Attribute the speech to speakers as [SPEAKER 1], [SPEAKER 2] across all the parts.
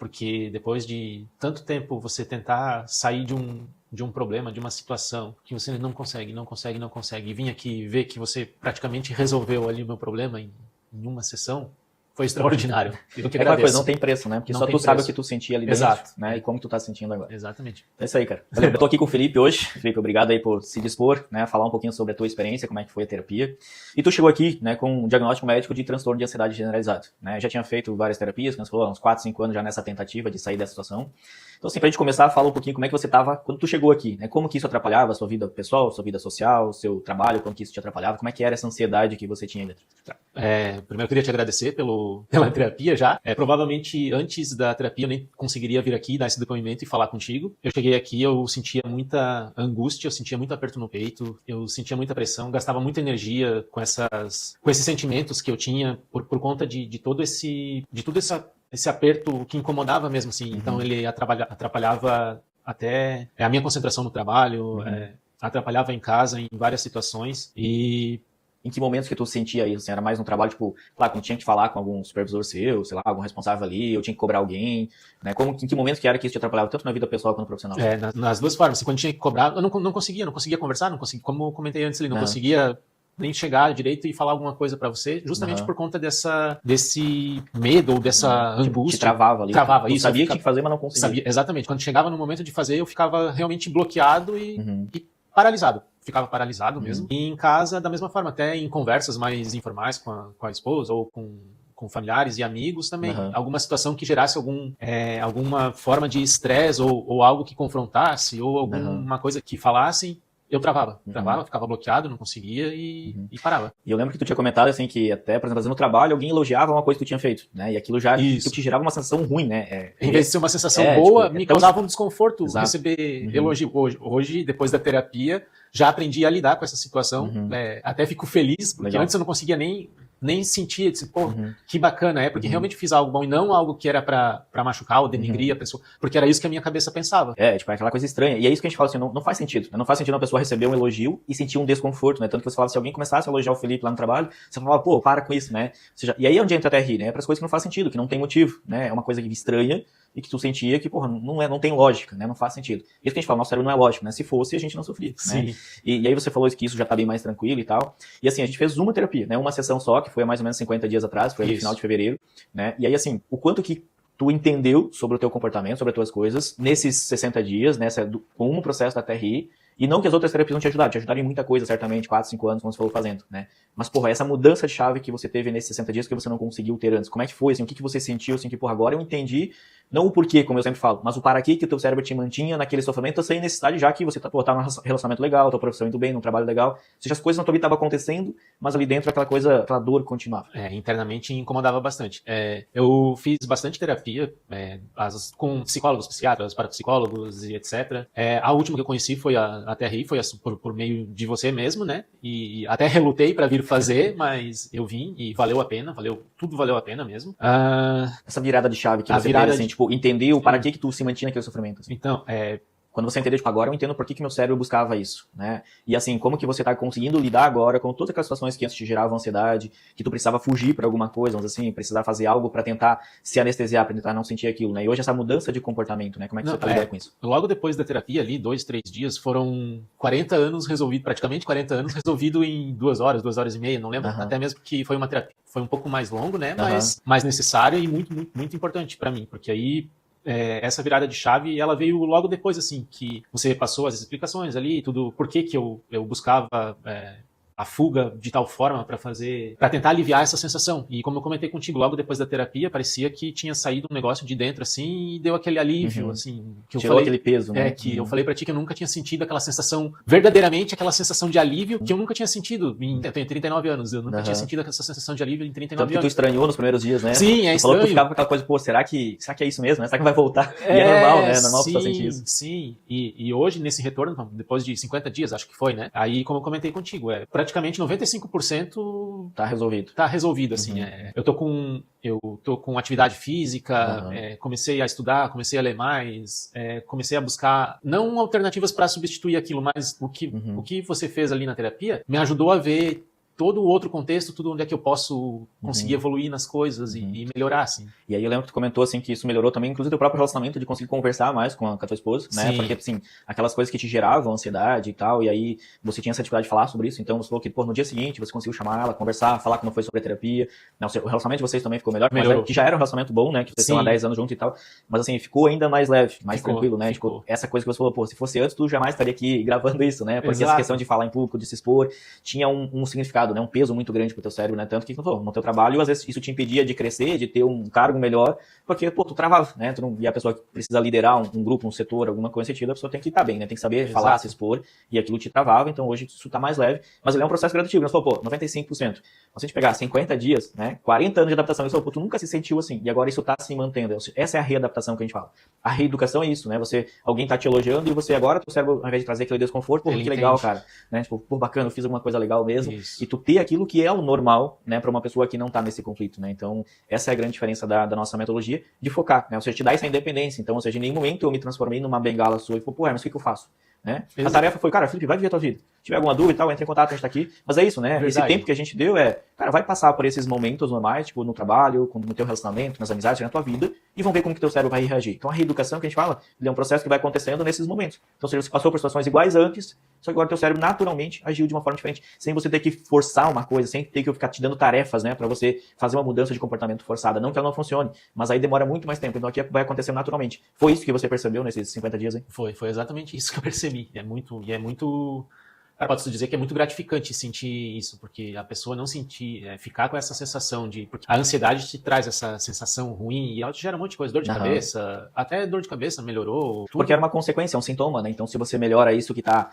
[SPEAKER 1] porque depois de tanto tempo você tentar sair de um problema, de uma situação que você não consegue, e vir aqui ver que você praticamente resolveu ali o meu problema em uma sessão, foi extraordinário. Eu que
[SPEAKER 2] aquela coisa, não tem preço, né? Porque
[SPEAKER 1] não
[SPEAKER 2] só tu sabe o que tu sentia ali dentro, né?
[SPEAKER 1] É.
[SPEAKER 2] E como tu tá sentindo agora.
[SPEAKER 1] Exatamente.
[SPEAKER 2] É isso aí, cara. Valeu. Eu tô aqui com o Felipe hoje. Felipe, obrigado aí por se dispor, né? Falar um pouquinho sobre a tua experiência, como é que foi a terapia. E tu chegou aqui, né, com um diagnóstico médico de transtorno de ansiedade generalizado, né? Já tinha feito várias terapias, como você falou, uns 4, 5 anos já nessa tentativa de sair dessa situação. Então, assim, pra gente começar, fala um pouquinho como é que você tava quando tu chegou aqui, né? Como que isso atrapalhava a sua vida pessoal, sua vida social, seu trabalho, como que isso te atrapalhava, como é que era essa ansiedade que você tinha dentro?
[SPEAKER 1] Primeiro eu queria te agradecer pela terapia já. Provavelmente antes da terapia eu nem conseguiria vir aqui dar esse depoimento e falar contigo. Eu cheguei aqui, eu sentia muita angústia, eu sentia muito aperto no peito, eu sentia muita pressão, gastava muita energia com esses sentimentos que eu tinha por conta de todo esse aperto que incomodava mesmo, assim. Então ele atrapalhava até a minha concentração no trabalho, atrapalhava em casa em várias situações. E
[SPEAKER 2] em que momentos que tu sentia isso? Assim, era mais no trabalho, tipo, claro, quando tinha que falar com algum supervisor seu, sei lá, algum responsável ali, ou tinha que cobrar alguém, né? Em que momentos que era que isso te atrapalhava, tanto na vida pessoal quanto profissional?
[SPEAKER 1] Nas duas formas. Quando tinha que cobrar, eu não conseguia conversar, como eu comentei antes ali, não conseguia nem chegar direito e falar alguma coisa pra você, justamente por conta desse medo ou dessa angústia.
[SPEAKER 2] Te travava ali.
[SPEAKER 1] Travava isso.
[SPEAKER 2] Sabia que tinha que fazer, mas não conseguia.
[SPEAKER 1] Sabia, exatamente. Quando chegava no momento de fazer, eu ficava realmente bloqueado e paralisado. Ficava paralisado mesmo. E em casa, da mesma forma, até em conversas mais informais com a esposa ou com familiares e amigos também. Alguma situação que gerasse alguma forma de estresse ou algo que confrontasse ou alguma coisa que falassem, eu travava, ficava bloqueado, não conseguia e parava.
[SPEAKER 2] E eu lembro que tu tinha comentado, assim, que até, por exemplo, fazendo trabalho, alguém elogiava uma coisa que tu tinha feito, né? E aquilo já te gerava uma sensação ruim, né?
[SPEAKER 1] Em vez de ser uma sensação boa, me causava um desconforto receber elogio. Hoje, depois da terapia, já aprendi a lidar com essa situação. Até fico feliz, porque antes eu não conseguia nem sentir, disse, que bacana, porque realmente fiz algo bom e não algo que era pra machucar ou denigrir a pessoa, porque era isso que a minha cabeça pensava.
[SPEAKER 2] É aquela coisa estranha. E é isso que a gente fala assim, não faz sentido. Não faz sentido uma pessoa receber um elogio e sentir um desconforto, né? Tanto que você falava, se alguém começasse a elogiar o Felipe lá no trabalho, você falava, pô, para com isso, né? E aí é onde entra até rir, né? É pras coisas que não faz sentido, que não tem motivo, né? É uma coisa estranha e que tu sentia que, porra, não tem lógica, né? Não faz sentido. Isso que a gente fala, nosso cérebro não é lógico, né? Se fosse, a gente não sofria, né? E aí você falou que isso já tá bem mais tranquilo e tal. E assim, a gente fez uma terapia, né? Uma sessão só, que foi há mais ou menos 50 dias atrás, foi no final de fevereiro, né? E aí, assim, o quanto que tu entendeu sobre o teu comportamento, sobre as tuas coisas, nesses 60 dias, né? Com o processo da TRI, e não que as outras terapias não te ajudaram em muita coisa, certamente, 4, 5 anos, como você falou, fazendo, né? Mas, porra, essa mudança de chave que você teve nesses 60 dias que você não conseguiu ter antes, como é que foi, assim, o que você sentiu, assim, que, porra, agora eu entendi, não o porquê, como eu sempre falo, mas o para quê que o teu cérebro te mantinha naquele sofrimento sem necessidade, já que você tá num relacionamento legal, tua profissão indo bem, num trabalho legal, ou seja, as coisas na tua vida estavam acontecendo, mas ali dentro aquela dor continuava.
[SPEAKER 1] Internamente incomodava bastante. Eu fiz bastante terapia, com psicólogos, psiquiatras, parapsicólogos e etc. A última que eu conheci foi a TRI, foi por meio de você mesmo, né? E até relutei para vir fazer, mas eu vim e valeu a pena, tudo valeu a pena mesmo.
[SPEAKER 2] Essa virada de chave que você teve, assim, tipo, entendeu para que tu se mantinha naquele sofrimento? Assim.
[SPEAKER 1] Então,
[SPEAKER 2] quando você entendeu, tipo, agora eu entendo por que meu cérebro buscava isso, né? E assim, como que você tá conseguindo lidar agora com todas aquelas situações que antes te geravam ansiedade, que tu precisava fugir pra alguma coisa, vamos assim, precisar fazer algo pra tentar se anestesiar, pra tentar não sentir aquilo, né? E hoje essa mudança de comportamento, né? Como é que você tá lidando com isso?
[SPEAKER 1] Logo depois da terapia ali, 2, 3 dias, foram 40 anos resolvido, praticamente 40 anos resolvido em 2 horas e meia, não lembro, até mesmo que foi uma terapia, foi um pouco mais longo, né? Mas mais necessária e muito, muito, muito importante pra mim, porque aí essa virada de chave, ela veio logo depois, assim, que você passou as explicações ali, tudo, por que eu buscava a fuga de tal forma para tentar aliviar essa sensação. E como eu comentei contigo, logo depois da terapia, parecia que tinha saído um negócio de dentro, assim, e deu aquele alívio, assim. Que
[SPEAKER 2] tirou aquele peso, né?
[SPEAKER 1] Eu falei pra ti que eu nunca tinha sentido aquela sensação, verdadeiramente aquela sensação de alívio que eu nunca tinha sentido. Eu tenho 39 anos, eu nunca tinha sentido essa sensação de alívio em 39
[SPEAKER 2] anos. Tanto que tu estranhou nos primeiros dias, né?
[SPEAKER 1] Sim,
[SPEAKER 2] tu
[SPEAKER 1] estranho.
[SPEAKER 2] Falou que tu ficava com aquela coisa, pô, será que é isso mesmo, né? Será que vai voltar? E é normal, né? É normal tu sentir isso.
[SPEAKER 1] Sim, e hoje, nesse retorno, depois de 50 dias, acho que foi, né? Aí, como eu comentei contigo, praticamente 95%
[SPEAKER 2] tá resolvido.
[SPEAKER 1] Tá resolvido, assim. Eu tô com atividade física, comecei a estudar, comecei a ler mais, comecei a buscar, não alternativas para substituir aquilo, mas o que você fez ali na terapia me ajudou a ver todo o outro contexto, tudo onde é que eu posso conseguir evoluir nas coisas e melhorar, assim.
[SPEAKER 2] E aí eu lembro que tu comentou, assim, que isso melhorou também, inclusive, teu próprio relacionamento, de conseguir conversar mais com a tua esposa, né?
[SPEAKER 1] Sim.
[SPEAKER 2] Porque, assim, aquelas coisas que te geravam ansiedade e tal, e aí você tinha essa dificuldade de falar sobre isso, então você falou que, pô, no dia seguinte você conseguiu chamar ela, conversar, falar como foi sobre a terapia, né? O relacionamento de vocês também ficou melhor, mas que já era um relacionamento bom, né? Que vocês estão há 10 anos juntos e tal, mas, assim, ficou ainda mais leve, mais tranquilo, né? Tipo, essa coisa que você falou, pô, se fosse antes, tu jamais estaria aqui gravando isso, né? Porque essa questão de falar em público, de se expor, tinha um significado, né? Um peso muito grande pro teu cérebro, né? Tanto que, no teu trabalho, às vezes isso te impedia de crescer, de ter um cargo melhor, porque, pô, tu travava, né? E a pessoa que precisa liderar um grupo, um setor, alguma coisa nesse sentido, a pessoa tem que estar bem, né? Tem que saber falar, se expor, e aquilo te travava, então hoje isso tá mais leve, mas ele é um processo gradativo, né? Você falou, pô, 95%. Se a gente pegar 50 dias, né? 40 anos de adaptação, você falou, pô, tu nunca se sentiu assim, e agora isso tá se mantendo. Essa é a readaptação que a gente fala. A reeducação é isso, né? Alguém tá te elogiando e você agora, teu cérebro, ao invés de trazer aquele desconforto, pô, que legal, cara, né? Tipo, pô, bacana, eu fiz alguma coisa legal mesmo, e tu ter aquilo que é o normal, né? Pra uma pessoa que não tá nesse conflito, né? Então, essa é a grande diferença da nossa metodologia, de focar, né? Ou seja, te dá essa independência. Então, ou seja, em nenhum momento eu me transformei numa bengala sua e falei, pô, mas o que eu faço? Né? A tarefa foi, cara, Felipe, vai viver a tua vida. Se tiver alguma dúvida e tal, entre em contato, a gente tá aqui. Mas é isso, né? Verdade. Esse tempo que a gente deu cara, vai passar por esses momentos normais, tipo, no trabalho, no teu relacionamento, nas amizades, na tua vida, e vão ver como que teu cérebro vai reagir. Então, a reeducação que a gente fala, ele é um processo que vai acontecendo nesses momentos. Então, se você passou por situações iguais antes, só que agora teu cérebro naturalmente agiu de uma forma diferente, sem você ter que forçar uma coisa, sem ter que ficar te dando tarefas, né, pra você fazer uma mudança de comportamento forçada. Não que ela não funcione, mas aí demora muito mais tempo. Então, aqui vai acontecer naturalmente. Foi isso que você percebeu nesses 50 dias, hein?
[SPEAKER 1] Foi exatamente isso que eu percebi. É muito... Pode-se dizer que é muito gratificante sentir isso, porque a pessoa não sentir, ficar com essa sensação de... Porque a ansiedade te traz essa sensação ruim e ela te gera um monte de coisa, dor de cabeça, até dor de cabeça melhorou. Tudo.
[SPEAKER 2] Porque era uma consequência, é um sintoma, né? Então, se você melhora isso que está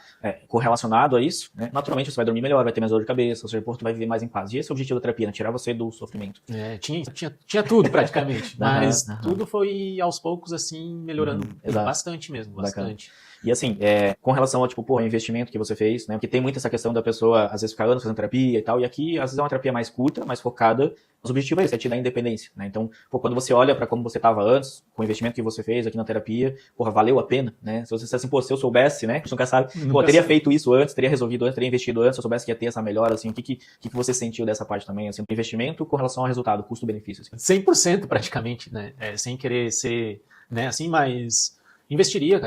[SPEAKER 2] correlacionado a isso, né? Naturalmente você vai dormir melhor, vai ter mais dor de cabeça, ou seja, tu vai viver mais em paz. E esse é o objetivo da terapia, né? Tirar você do sofrimento.
[SPEAKER 1] Tinha tudo praticamente, mas tudo foi aos poucos, assim, melhorando bastante mesmo, bastante.
[SPEAKER 2] Bacana. E assim, com relação ao, tipo, pô, investimento que você fez, né? Porque tem muito essa questão da pessoa, às vezes, ficar anos fazendo terapia e tal, e aqui, às vezes, é uma terapia mais curta, mais focada, mas o objetivo é esse, é te dar independência, né? Então, pô, quando você olha pra como você estava antes, com o investimento que você fez aqui na terapia, porra, valeu a pena, né? Se você dissesse assim, pô, se eu soubesse, né? Você nunca sabe, pô, teria feito isso antes, teria resolvido antes, teria investido antes, se eu soubesse que ia ter essa melhora, assim, o que você sentiu dessa parte também, assim, do investimento com relação ao resultado, custo-benefício, assim?
[SPEAKER 1] 100% praticamente, né? Sem querer ser, né, assim, mas... Investiria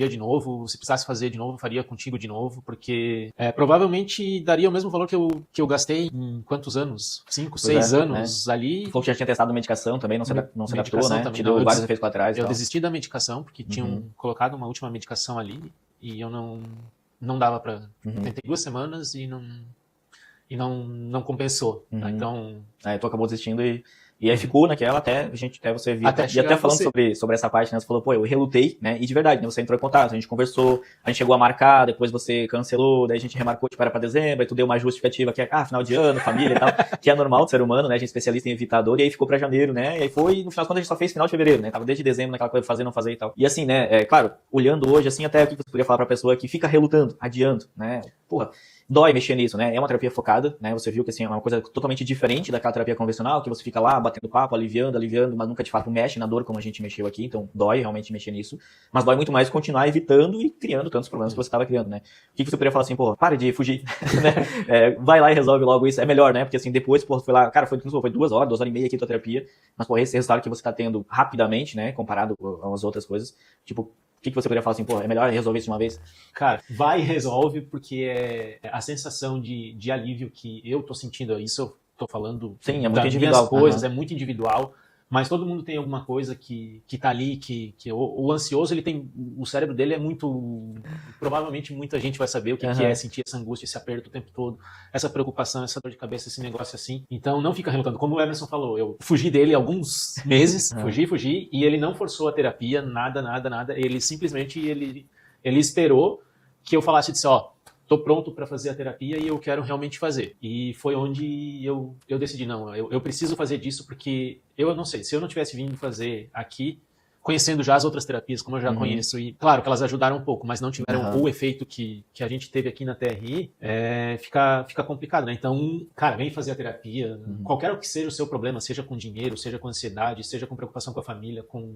[SPEAKER 1] de novo. Se precisasse fazer de novo, faria contigo de novo, porque provavelmente daria o mesmo valor que eu gastei em quantos anos? 5, 6 anos ali.
[SPEAKER 2] Tu falou que já tinha testado medicação também, não se adaptou, né? Te deu vários efeitos colaterais.
[SPEAKER 1] Eu desisti da medicação, porque tinham colocado uma última medicação ali, e eu não dava pra... Tentei 2 semanas e não compensou. Tá? Então...
[SPEAKER 2] tu acabou desistindo e aí ficou naquela até você vir. E até falando sobre essa parte, né? Você falou, pô, eu relutei, né? E de verdade, né? Você entrou em contato, a gente conversou, a gente chegou a marcar, depois você cancelou, daí a gente remarcou, tipo, era pra dezembro, aí tu deu uma justificativa que é, final de ano, família e tal, que é normal do ser humano, né? A gente é especialista em evitar dor, e aí ficou pra janeiro, né? E aí foi, no final das contas, a gente só fez final de fevereiro, né? Tava desde dezembro naquela coisa, fazer, não fazer e tal. E assim, né? Claro, olhando hoje, assim, até o que você poderia falar pra pessoa que fica relutando, adiando, né? Porra, dói mexer nisso, né? É uma terapia focada, né? Você viu que, assim, é uma coisa totalmente diferente daquela terapia convencional, que você fica lá batendo papo, aliviando, mas nunca de fato mexe na dor como a gente mexeu aqui, então dói realmente mexer nisso, mas dói muito mais continuar evitando e criando tantos problemas que você estava criando, né? O que você poderia falar assim, pô, para de fugir, né? Vai lá e resolve logo isso, é melhor, né? Porque assim, depois, pô, foi lá, cara, foi 2 horas, 2 horas e meia aqui a tua terapia, mas, pô, esse resultado que você tá tendo rapidamente, né? Comparado às outras coisas, tipo, o que você poderia falar assim, pô, é melhor resolver isso de uma vez?
[SPEAKER 1] Cara, vai e resolve, porque é a sensação de alívio que eu tô sentindo, isso eu tô falando.
[SPEAKER 2] Sim, é muito individual.
[SPEAKER 1] Coisas, é muito individual, mas todo mundo tem alguma coisa que tá ali, que o ansioso, ele tem, o cérebro dele é muito, provavelmente muita gente vai saber o que é sentir essa angústia, esse aperto o tempo todo, essa preocupação, essa dor de cabeça, esse negócio assim. Então não fica relutando, como o Emerson falou, eu fugi dele alguns meses, fugi, e ele não forçou a terapia, nada, ele simplesmente, ele esperou que eu falasse disso, ó, tô pronto para fazer a terapia e eu quero realmente fazer. E foi onde eu decidi, não, eu preciso fazer disso, porque eu não sei, se eu não tivesse vindo fazer aqui, conhecendo já as outras terapias, como eu já conheço, e claro que elas ajudaram um pouco, mas não tiveram o efeito que a gente teve aqui na TRI, fica complicado, né? Então, cara, vem fazer a terapia, qualquer que seja o seu problema, seja com dinheiro, seja com ansiedade, seja com preocupação com a família, com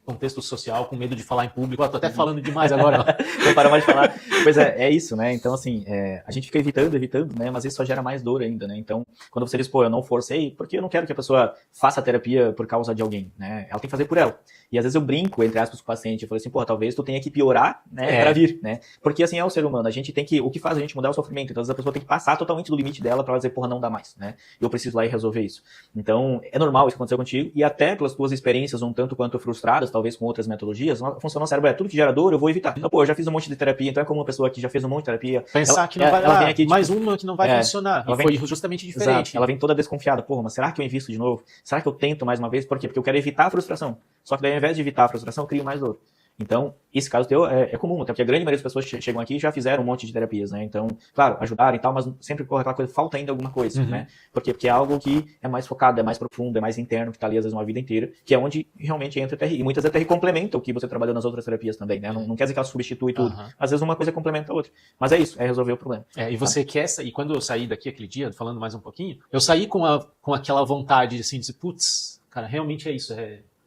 [SPEAKER 1] contexto social, com medo de falar em público. Tô até falando demais agora.
[SPEAKER 2] Não para mais de falar. Pois é isso, né? Então, assim, a gente fica evitando, né? Mas isso só gera mais dor ainda, né? Então, quando você diz, pô, eu não forcei, porque eu não quero que a pessoa faça a terapia por causa de alguém, né? Ela tem que fazer por ela. E às vezes eu brinco, entre aspas, com o paciente, eu falo assim, pô, talvez tu tenha que piorar, né, pra vir, né? Porque assim é o ser humano, a gente tem que, o que faz a gente mudar é o sofrimento, então às vezes a pessoa tem que passar totalmente do limite dela pra ela dizer, porra, não dá mais, né? Eu preciso ir lá e resolver isso. Então, é normal isso que aconteceu contigo, e até pelas tuas experiências um tanto quanto frustradas, talvez com outras metodologias, funcionou o cérebro, tudo que gera dor, eu vou evitar. Então, pô, eu já fiz um monte de terapia, então é como uma pessoa que já fez um monte de terapia.
[SPEAKER 1] Pensar que não vai
[SPEAKER 2] ela vem aqui,
[SPEAKER 1] mais uma que não vai funcionar,
[SPEAKER 2] ela
[SPEAKER 1] foi justamente diferente.
[SPEAKER 2] Exato, ela vem toda desconfiada, porra, mas será que eu invisto de novo? Será que eu tento mais uma vez? Por quê? Porque eu quero evitar a frustração. Só que daí, ao invés de evitar a frustração, eu crio mais dor. Então, esse caso teu é comum, até porque a grande maioria das pessoas chegam aqui e já fizeram um monte de terapias, né? Então, claro, ajudaram e tal, mas sempre corre aquela coisa, falta ainda alguma coisa, né? Por quê? Porque é algo que é mais focado, é mais profundo, é mais interno, que tá ali às vezes uma vida inteira, que é onde realmente entra a TRI. E muitas vezes a TRI complementa o que você trabalhou nas outras terapias também, né? Não quer dizer que ela substitui tudo. Às vezes uma coisa complementa a outra. Mas é isso, é resolver o problema.
[SPEAKER 1] E você quer sair, quando eu saí daqui aquele dia, falando mais um pouquinho, eu saí com aquela vontade assim, de dizer, putz, cara, realmente é isso,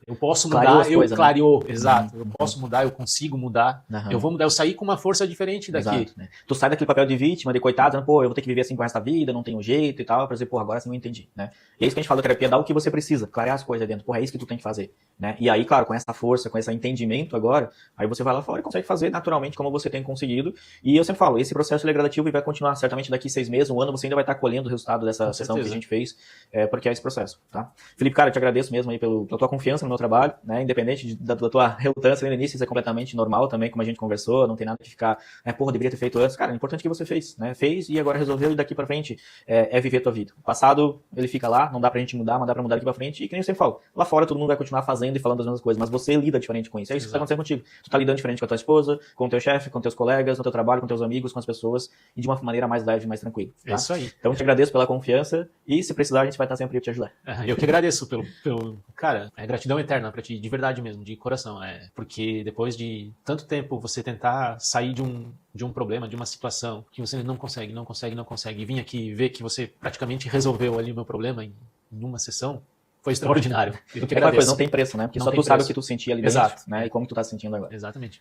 [SPEAKER 1] eu posso mudar, clareou, exato. Eu posso mudar, eu consigo mudar, eu vou mudar, eu saí com uma força diferente daqui.
[SPEAKER 2] Exato, né? Tu sai daquele papel de vítima, de coitado, dizendo, pô, eu vou ter que viver assim com o resto da vida, não tenho jeito e tal, pra dizer, pô, agora sim eu entendi, né? E é isso que a gente fala da terapia, dá o que você precisa, clarear as coisas dentro, pô, é isso que tu tem que fazer, né? E aí, claro, com essa força, com esse entendimento agora, aí você vai lá fora e consegue fazer naturalmente como você tem conseguido. E eu sempre falo, esse processo ele é gradativo e vai continuar certamente daqui 6 meses, um ano, você ainda vai estar colhendo o resultado dessa sessão que a gente fez, porque é esse processo, tá? Felipe, cara, eu te agradeço mesmo aí pela tua confiança no meu trabalho, né? Independente da tua relutância no início, isso é completamente normal também, como a gente conversou, não tem nada que ficar, porra, deveria ter feito antes. Cara, o importante é que você fez, né? Fez e agora resolveu, e daqui pra frente é viver a tua vida. O passado, ele fica lá, não dá pra gente mudar, mas dá pra mudar daqui pra frente, e que nem eu sempre falo, lá fora todo mundo vai continuar fazendo e falando as mesmas coisas, mas você lida diferente com isso. É isso que tá acontecendo contigo. Tu tá lidando diferente com a tua esposa, com o teu chefe, com teus colegas, no teu trabalho, com teus amigos, com as pessoas, e de uma maneira mais leve, mais tranquila. Tá?
[SPEAKER 1] É isso aí.
[SPEAKER 2] Então eu te agradeço pela confiança, e se precisar, a gente vai estar sempre aí pra te ajudar.
[SPEAKER 1] Eu que agradeço pelo cara, gratidão eterna pra ti, de verdade mesmo, de coração. Porque depois de tanto tempo você tentar sair de um problema, de uma situação que você não consegue, e vir aqui ver que você praticamente resolveu ali o meu problema em uma sessão, foi extraordinário. Eu que agradeço.
[SPEAKER 2] Não tem preço, né? Porque só tu sabe o que tu sentia ali dentro, né? E como tu tá se sentindo agora.
[SPEAKER 1] Exatamente.